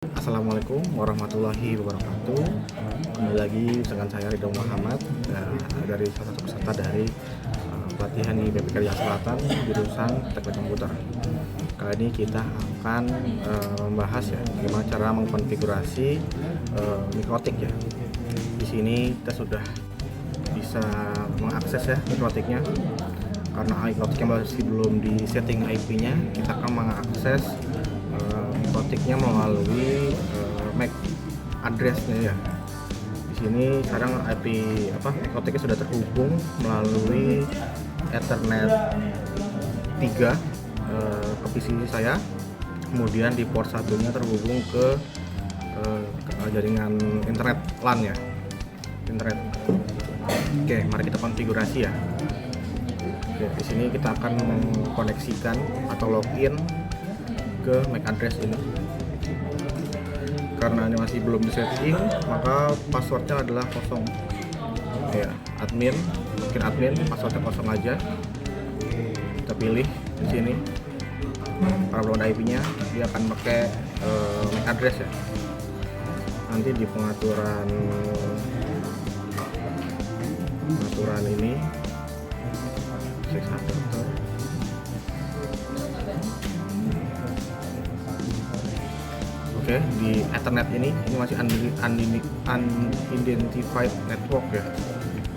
Assalamualaikum warahmatullahi wabarakatuh. Kembali lagi dengan saya Ridho Muhammad dari salah satu peserta dari pelatihan di BPK Riau Selatan jurusan Teknik Komputer. Kali ini kita akan membahas ya bagaimana cara mengkonfigurasi mikrotik ya. Di sini kita sudah bisa mengakses ya mikrotiknya. Karena mikrotiknya masih belum di setting IP-nya, kita akan mengakses mikrotiknya melalui MAC address-nya ya. Di sini sekarang IP mikrotiknya sudah terhubung melalui Ethernet 3 ke PC saya. Kemudian di port satunya terhubung ke jaringan internet LAN ya. Internet. Oke, mari kita konfigurasi ya. Oke, di sini kita akan mengkoneksikan atau login ke MAC address ini. Karena ini masih belum disetting, maka passwordnya adalah kosong. Ya, admin, mungkin admin passwordnya kosong aja. Kita pilih di sini. Karena belum ada IP-nya, dia akan pakai MAC address ya. Nanti di pengaturan ini adapter. Oke, di Ethernet ini masih unidentified network ya,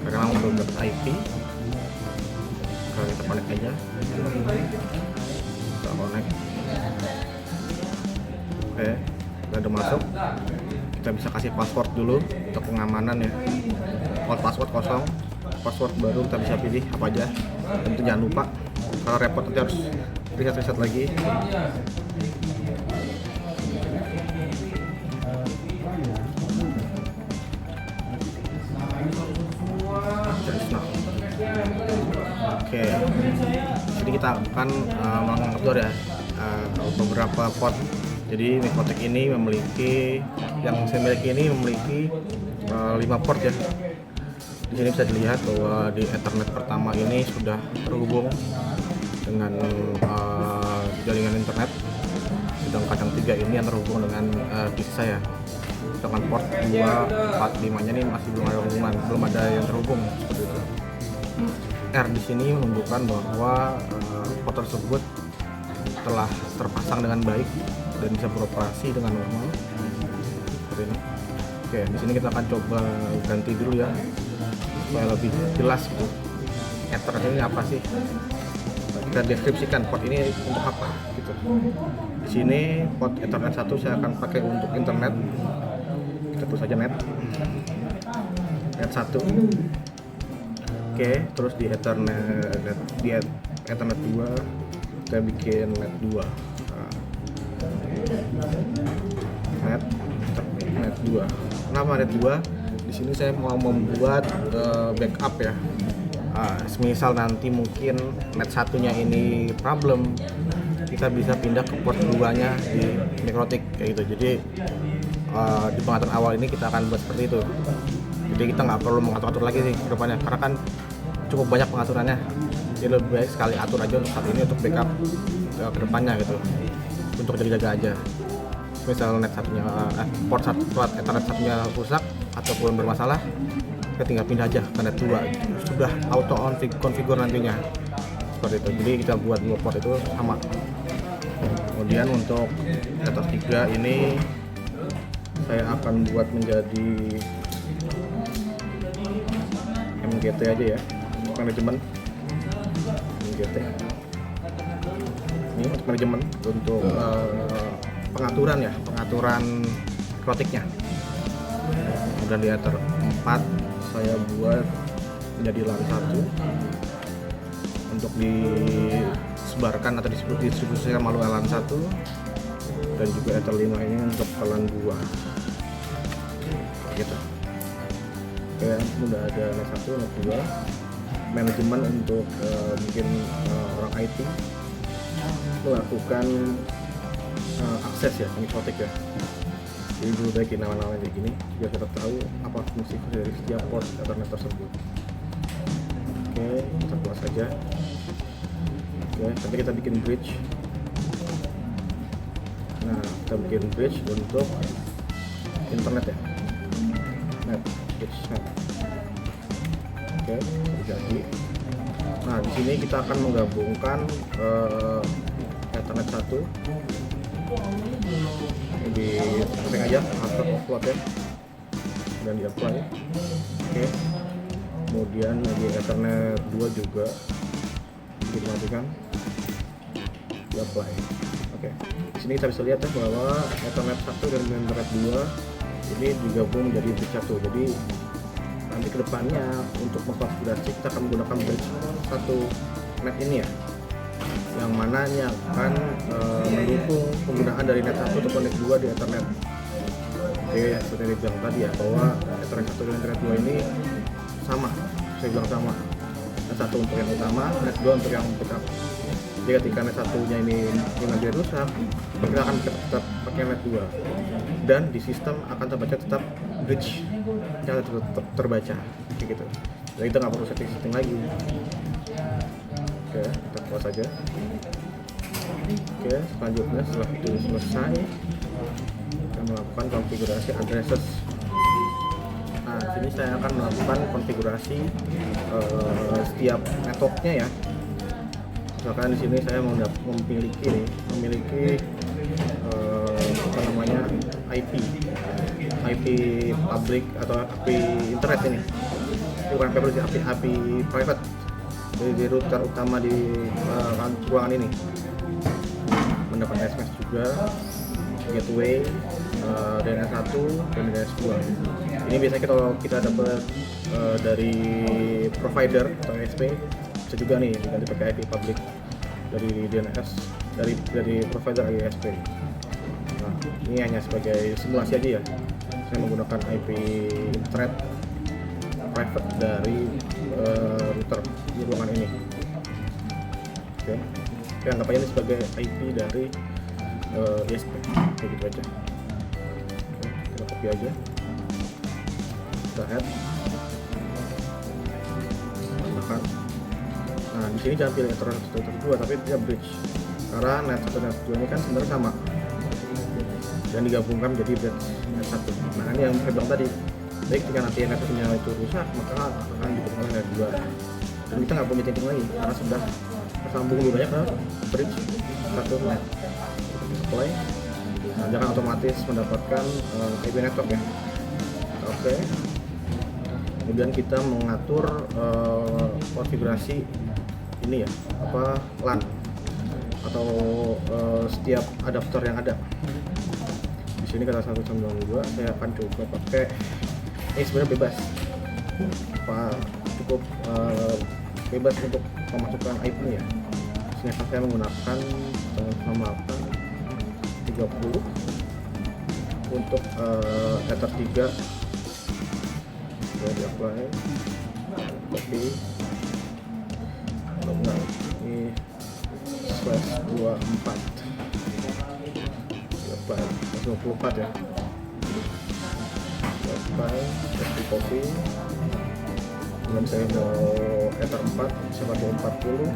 karena belum dapat IP. Kalau kita connect aja, kita connect. Oke, udah masuk. Kita bisa kasih password dulu untuk pengamanan ya. Kalau password kosong, password baru kita bisa pilih apa aja. Tentu jangan lupa, kalau repot nanti harus reset lagi. Oke, jadi kita akan mengatur ya beberapa port. Jadi mikrotik ini yang saya miliki ini memiliki 5 port ya. Di sini bisa dilihat bahwa di Ethernet pertama ini sudah terhubung dengan jaringan internet, sedangkan yang 3 ini yang terhubung dengan PC saya. Dengan port 2, 4, 5 nya ini masih belum ada hubungan, belum ada yang terhubung seperti itu. R di sini menunjukkan bahwa port tersebut telah terpasang dengan baik dan bisa beroperasi dengan normal. Seperti ini. Oke, di sini kita akan coba ganti dulu ya, supaya lebih jelas gitu. Ethernet ini apa sih? Kita deskripsikan port ini untuk apa gitu. Di sini port Ethernet 1 saya akan pakai untuk internet. Kita tulis saja net 1. Oke, terus di Ethernet 2 kita bikin net 2. Net 2. Kenapa net 2? Di sini saya mau membuat backup ya. Semisal nanti mungkin net satunya ini problem, kita bisa pindah ke port 2-nya di mikrotik kayak gitu. Jadi di pengaturan awal ini kita akan buat seperti itu. Jadi kita nggak perlu mengatur-atur lagi sih ke depannya, karena kan cukup banyak pengaturannya. Jadi lebih baik sekali atur aja untuk saat ini untuk backup ke depannya gitu, untuk jaga-jaga aja. Misal net satunya port Ethernet satunya rusak ataupun bermasalah, kita tinggal pindah aja ke net 2, sudah auto on configure nantinya seperti itu. Jadi kita buat 2 port itu sama. Kemudian untuk Ethernet 3 ini saya akan buat menjadi MGT aja ya, manajemen MGT. Ini untuk manajemen, untuk pengaturan mikrotiknya. Kemudian di Ether 4 saya buat menjadi LAN 1 untuk disebarkan atau distribusikan melalui LAN 1, dan juga Ether 5 ini untuk LAN 2 gitu. Oke, udah ada LAN 1, LAN 2, manajemen untuk mungkin orang IT melakukan akses ya mikrotik ya. Jadi dulu baik nama-nama kayak gini biar kita tahu apa fungsi dari setiap port Ethernet tersebut. Oke, kita buat saja. Oke, nanti kita bikin bridge. Nah, kita bikin bridge untuk internet ya, net, bridge net. Oke, jadi. Nah, di sini kita akan menggabungkan Ethernet 1 di setting aja, after offload ya, dan di apply. Oke, kemudian di Ethernet 2 juga dimatikan, di apply. Oke, di sini kita bisa lihat ya bahwa Ethernet 1 dan Ethernet 2 ini digabung menjadi bridge 1. Jadi nanti kedepannya untuk mengkonfigurasi kita akan menggunakan bridge 1 net ini ya, yang mana ini akan mendukung penggunaan dari net 1 atau net 2 di Ethernet. Oke, seperti yang bilang tadi ya, bahwa Ethernet 1 dan Ethernet 2 ini sama, saya bilang sama, net 1 untuk yang utama, net 2 untuk yang backup. Jadi ketika net 1-nya ini nanti rusak, kita akan tetap pakai net 2, dan di sistem akan terbaca tetap bridge yang tetap terbaca kayak gitu. Jadi kita nggak perlu setting lagi. Oke, kita close aja. Oke, selanjutnya setelah itu selesai, kita melakukan konfigurasi addresses. Nah, sini saya akan melakukan konfigurasi setiap networknya ya. Misalkan di sini saya memiliki apa namanya, IP public atau IP internet ini. Ini bukan public, IP private. Jadi di router utama di ruangan ini mendapat SMS juga, gateway, DNS 1 dan DNS 2. Ini biasanya kalau kita dapat dari provider atau ISP, bisa juga nih diganti pakai IP public dari DNS dari provider ISP. Nah, ini hanya sebagai simulasi aja ya. Saya menggunakan IP internet private dari router di ruangan ini. Oke, anggap aja ini sebagai IP dari ISP, kayak gitu aja. Oke, kita copy aja, kita add, tambahkan. Nah, di sini jangan pilih Ethernet 1 dan 2, tapi dia bridge, karena net 1 dan net 2 ini kan sebenarnya sama dan digabungkan menjadi bridge net 1. Nah, ini yang saya bilang tadi, baik ketika nanti net 1-nya itu rusak, maka akan digabungkan net 2, dan kita nggak punya chatting lagi karena sudah tersambung lebih banyak ke bridge 1 net. Apply. Nah, jangan otomatis mendapatkan IP network ya. Oke. Kemudian kita mengatur konfigurasi ini ya, apa, LAN atau setiap adapter yang ada. Di sini kata 192 saya akan coba pakai, ini sebenarnya bebas, cukup bebas untuk memasukkan IP ya. Di sini saya menggunakan 30 untuk Ether 3. Di apply, copy, nah, ini /24 di apply, 24 ya, di apply, di copy, dan saya mau Ether 4 bisa pakai 40,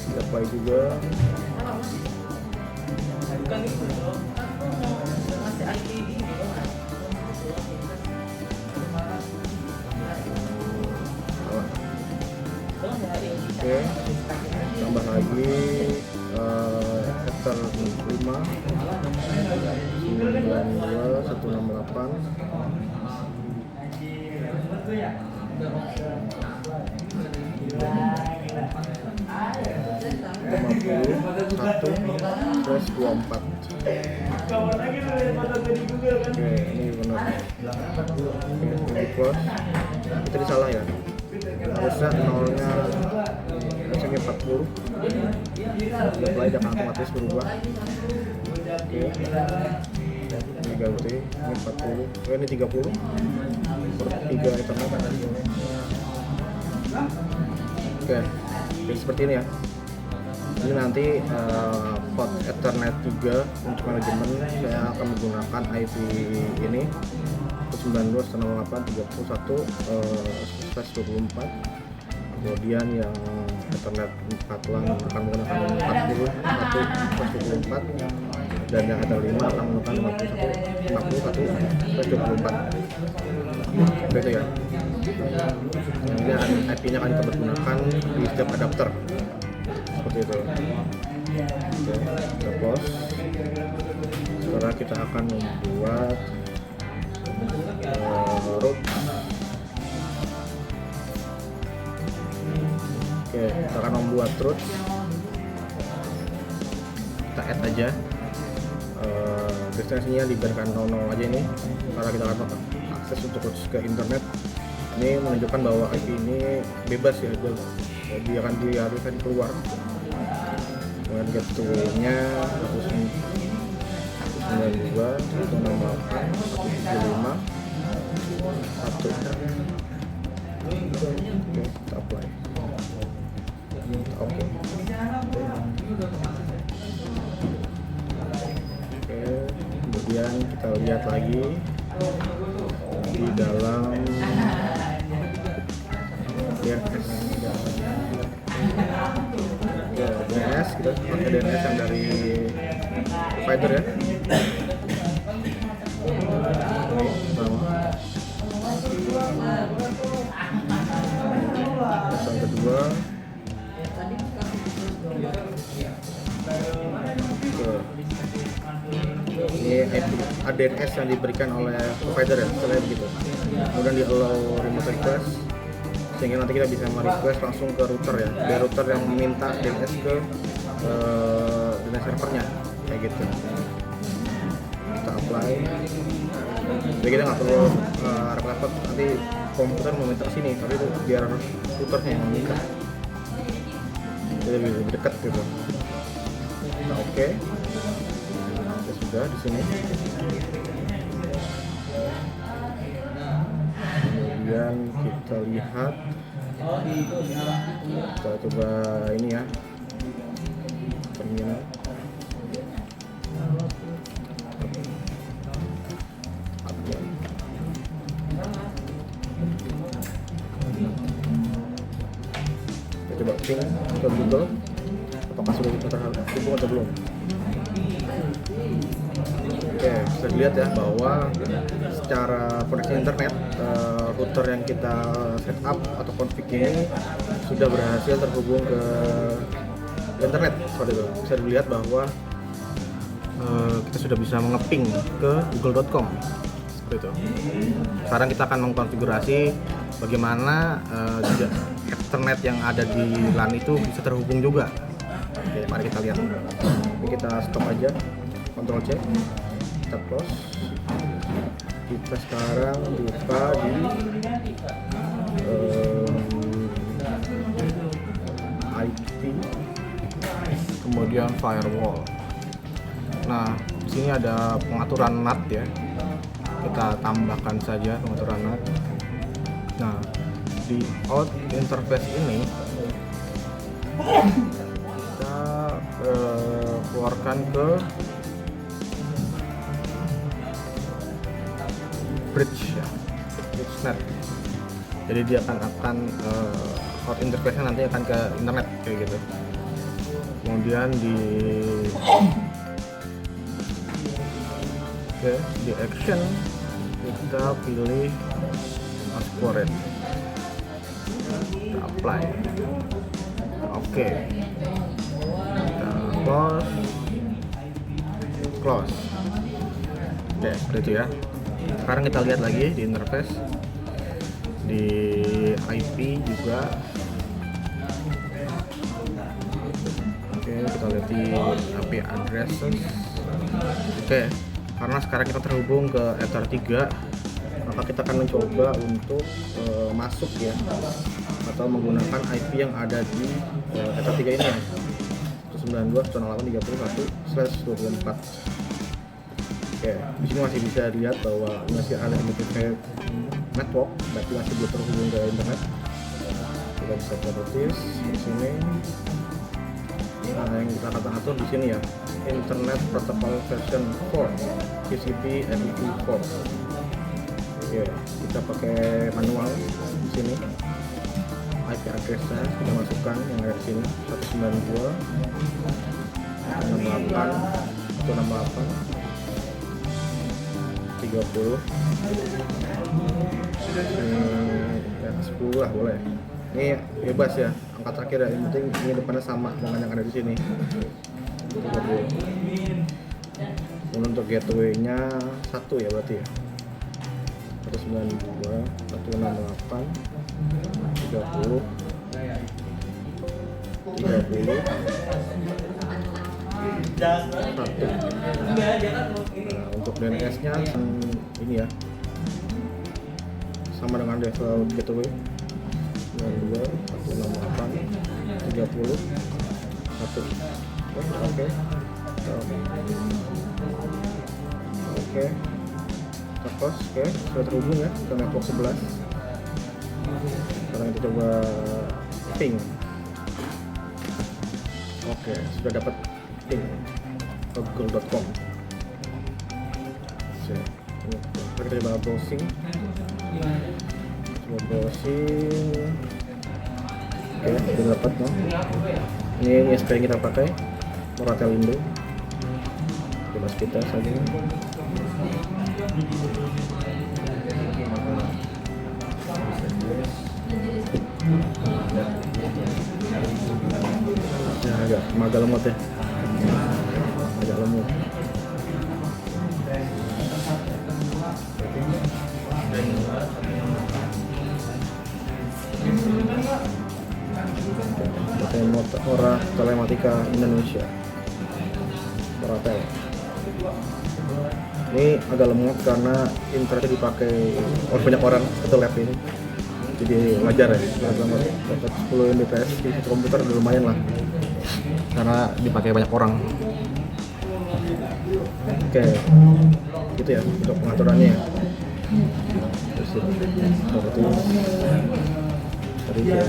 di apply juga. Oke, tambah lagi Ether 5 92168 50/1/24. Oke, ini benar. Oke, ini close. Itu salah ya. Harusnya nolnya harusnya 40. Apply dan otomatis berubah. Oke. Ini ganti, ini 40. Oh, ini 30. Per 3 Ethernet. Oke. Jadi seperti ini ya. Ini nanti port Ethernet 3 untuk manajemen saya akan menggunakan IP ini 92.168.31/24. Kemudian yang Ethernet 4 LAN akan menggunakan 41/24, dan yang Ethernet 5 akan menggunakan 41/24. Begitu ya. Kemudian IP-nya akan kita gunakan di setiap adapter seperti itu. Oke, kita close. Sekarang kita akan membuat root. Oke, kita akan membuat root. Kita add aja. Destinasinya diberikan 00 aja ini, karena kita akan akses untuk ke internet. Ini menunjukkan bahwa IP ini bebas ya, jadi akan dialihkan keluar. Kemudian gateway-nya 192, 168, 175, 1. Oke, kita apply. Oke. Kemudian kita lihat lagi di dalam DNS. DNS kita pakai DNS yang dari provider ya. Ini pertama. Yang kedua. Ini DNS yang diberikan oleh provider ya, selain begitu. Kemudian di allow remote request, sehingga nanti kita bisa merequest langsung ke router ya, dari router yang meminta DNS ke DNS servernya kayak gitu. Kita apply. Jadi kita nggak perlu repot-repot nanti komputer meminta ke sini, tapi itu biar routernya yang meminta. Jadi lebih dekat gitu. Nah, oke. Ya sudah di sini. Kemudian kita lihat, kita coba ini ya, terminal. Kita coba ping ke Google, apakah sudah terhubung atau belum. Oke, bisa dilihat ya bahwa secara koneksi internet router yang kita setup atau config ini sudah berhasil terhubung ke internet seperti itu. Bisa dilihat bahwa kita sudah bisa mengeping ke google.com seperti itu. Sekarang kita akan mengkonfigurasi bagaimana internet yang ada di LAN itu bisa terhubung juga. Oke, mari kita lihat. Ini kita stop aja, Ctrl C, kita close. Kita sekarang buka di IP, kemudian firewall. Nah, di sini ada pengaturan NAT ya. Kita tambahkan saja pengaturan NAT. Nah, di out interface ini kita keluarkan ke bridge ya, bridge net. Jadi dia akan out interface-nya nanti akan ke internet kayak gitu. Kemudian di action kita pilih Aspirate, kita apply. Oke. Kita close. Oke, seperti itu ya. Sekarang kita lihat lagi di interface, di IP juga. Oke, kita lihat di IP addresses. Oke, karena sekarang kita terhubung ke Ether 3, maka kita akan mencoba untuk masuk ya, atau menggunakan IP yang ada di Ether 3 ini ya, 192.168.30.1/24. Oke, di sini masih bisa dilihat bahwa masih ada unlimited network, berarti masih belum terhubung ke internet. Kita bisa notice di sini. Nah, yang kita atur di sini ya, Internet Protocol version 4, TCP IP4. Oke, kita pakai manual di sini. IP address-nya kita masukkan yang ada di sini 192 168 30 ya 10 lah boleh. Ini bebas ya, angka terakhir ya, yang penting ini depannya sama dengan yang ada di sini 30. Untuk gateway-nya 1 ya berarti ya, 192 168 30 1. Nah, untuk DNS-nya ini ya, sama dengan default gateway 92 168 30 1. Oke. Terus sudah terhubung ya ke network 11. Sekarang kita coba ping. Oke, sudah dapat ping ke google.com. Kita coba browsing. Oke, sudah dapat no. Ini ISP yang kita pakai Moratel Indo. Coba kita saja. Ya, agak lemot ya, agak lemot. Ora Telematika Indonesia Moratel. Ini agak lemot karena internetnya dipakai oleh banyak orang satu lab ini, jadi wajar ya. Dapat 10 Mbps di satu komputer udah lumayan lah karena dipakai banyak orang. Oke, gitu ya untuk pengaturannya ya. Terus tadi ya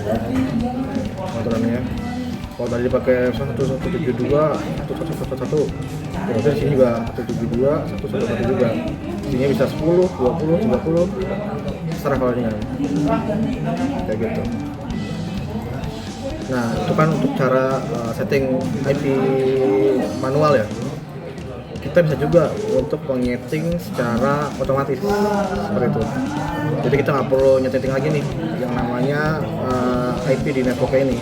pengaturannya. Kalau tadi dipakai 1172 1111, berarti di sini juga 172 111 juga. Sini bisa 10 20 30 terserah kalau ini kayak gitu. Nah, itu kan untuk cara setting IP manual ya. Kita bisa juga untuk menyeting secara otomatis seperti itu. Jadi kita nggak perlu nyeting lagi nih yang namanya IP di network ini.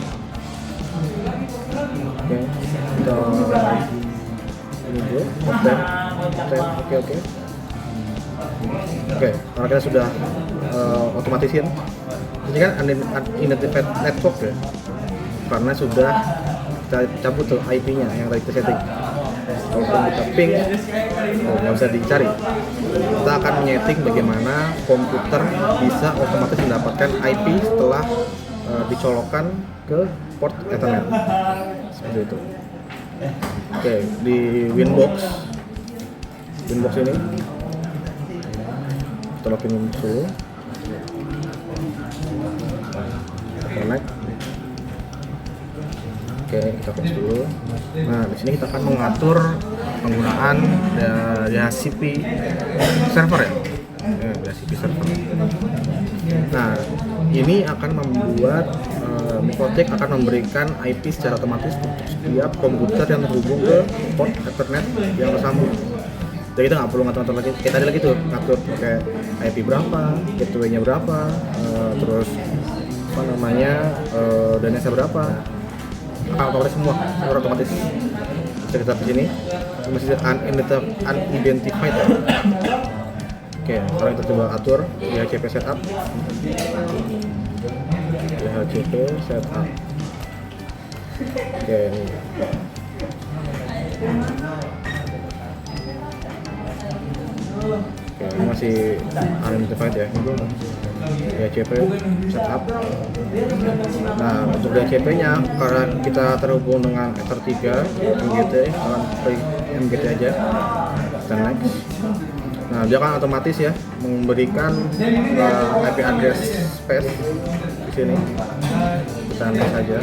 Oke, kita ini dulu, oke. Oke, karena kita sudah otomatisin. Ini kan unidentified network ya, karena sudah kita cabut tuh IP-nya yang tadi kita setting. Kalau kita ping, nggak bisa dicari. Kita akan menyeting bagaimana komputer bisa otomatis mendapatkan IP setelah dicolokkan ke port Ethernet seperti itu. Oke, di Winbox ini kita login dulu, connect. Oke, kita close dulu. Nah, di sini kita akan mengatur penggunaan DHCP server ya. DHCP server. Nah, ini akan membuat Mikotek akan memberikan IP secara otomatis untuk setiap komputer yang terhubung ke port Ethernet yang tersambung. Jadi kita nggak perlu ngatur lagi. Kayak tadi lagi tuh ngatur pakai IP berapa, gateway-nya berapa, terus apa namanya DNS-nya berapa. Otomatis semua otomatis. Bisa kita di sini masih unidentified ya. Oke, sekarang kita coba atur DHCP setup. DHCP setup. Oke, ini. Oke, ini masih unidentified ya. DHCP setup. Nah, untuk DHCP-nya karena kita terhubung dengan Ether 3 MGT, kalian pilih MGT aja. Kita next. Nah, dia kan otomatis ya memberikan IP address space di sini. Kita next saja.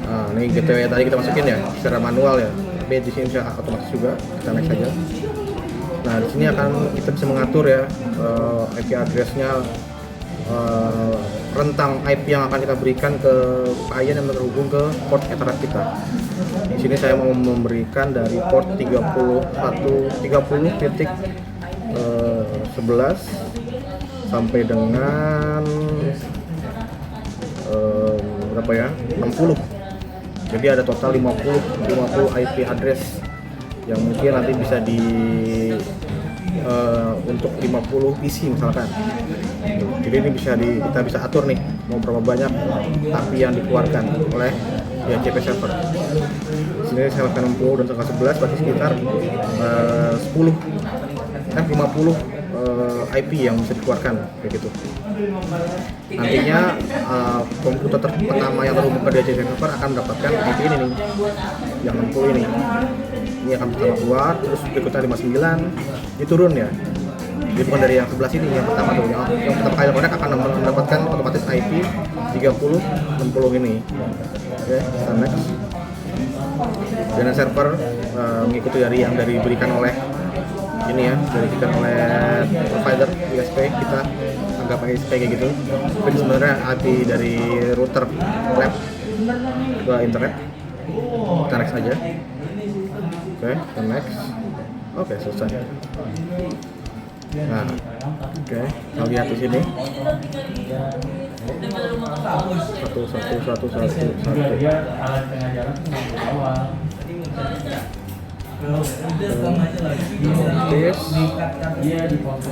Nah, ini gateway tadi kita masukin ya secara manual ya. Tapi di sini bisa otomatis juga. Kita next saja. Nah, di sini akan kita bisa mengatur ya IP address-nya rentang IP yang akan kita berikan ke klien yang terhubung ke port Ethernet kita. Di sini saya mau memberikan dari port 30.11 sampai dengan berapa ya? 60. Jadi ada total 50 IP address yang mungkin nanti bisa untuk 50 PC misalkan. Jadi ini kita bisa atur nih mau berapa banyak API yang dikeluarkan oleh DHCP server. Sini saya lakukan 60 dan tanggal 11 berarti sekitar 50 IP yang bisa dikeluarkan kayak gitu. Nantinya komputer pertama yang terhubung ke DHCP server akan mendapatkan IP ini nih, yang 60 ini. Ini akan pertama keluar, terus berikutnya 59, ini turun ya. Jadi bukan dari yang 11 ini, yang pertama tuh, yang pertama kali connect akan mendapatkan otomatis IP 3060 ini. Oke, kita next. Dan server mengikuti dari yang diberikan oleh ini ya, diberikan oleh provider ISP, kita anggap ISP kayak gitu. Tapi sebenarnya IP dari router lab ke internet. Kita next aja. Oke, next. Oke, selesai. Nah, oke, kita lihat di sini. Satu.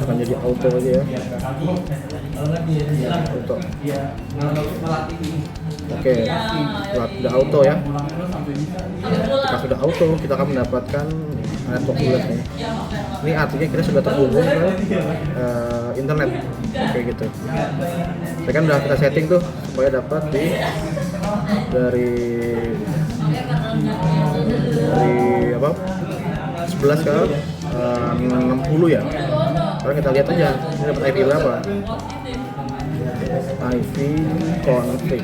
Akan jadi auto aja ya. Auto. Oke, sudah auto ya. Jika sudah auto, kita akan mendapatkan network bulat nih. Ini artinya kita sudah terhubung ke internet, kayak gitu. Saya kan udah kita setting tuh supaya dapat dari 11 ke 60 ya. Sekarang kita lihat aja ini dapat IP berapa. IP config.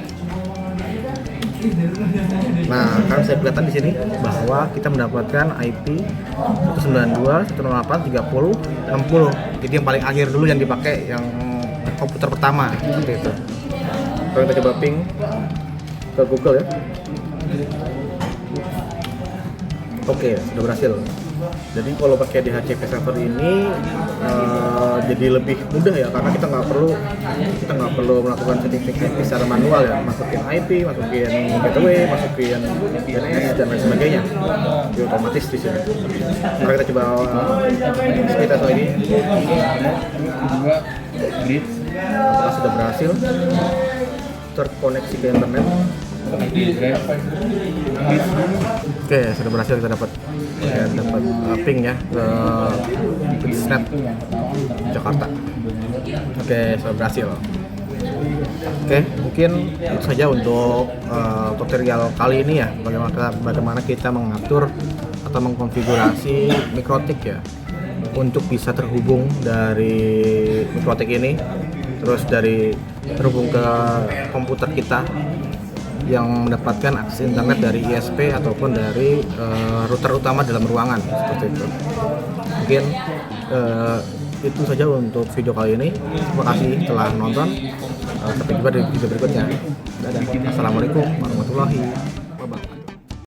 Nah, kan saya kelihatan di sini bahwa kita mendapatkan IP 192, 108, 30, 60. Jadi yang paling akhir dulu yang dipakai yang komputer pertama seperti itu. Kalau kita coba ping ke Google ya. Oke, sudah berhasil. Jadi kalau pakai DHCP server ini jadi lebih mudah ya, karena kita nggak perlu melakukan setting secara manual ya, masukin IP, masukin gateway, masukin DNS dan lain sebagainya. Jadi otomatis di sini. Mari kita coba kita lagi. Apakah sudah berhasil terkoneksi ke internet? Oke, sudah berhasil kita dapat ping ya ke Disnet Jakarta. Oke, sudah berhasil. Oke, mungkin itu saja untuk tutorial kali ini ya, bagaimana kita mengatur atau mengkonfigurasi Mikrotik ya untuk bisa terhubung dari Mikrotik ini, terus terhubung ke komputer kita yang mendapatkan akses internet dari ISP ataupun dari router utama dalam ruangan, seperti itu. Mungkin itu saja untuk video kali ini. Terima kasih telah nonton. Sampai jumpa di video berikutnya. Dadah. Assalamualaikum warahmatullahi wabarakatuh.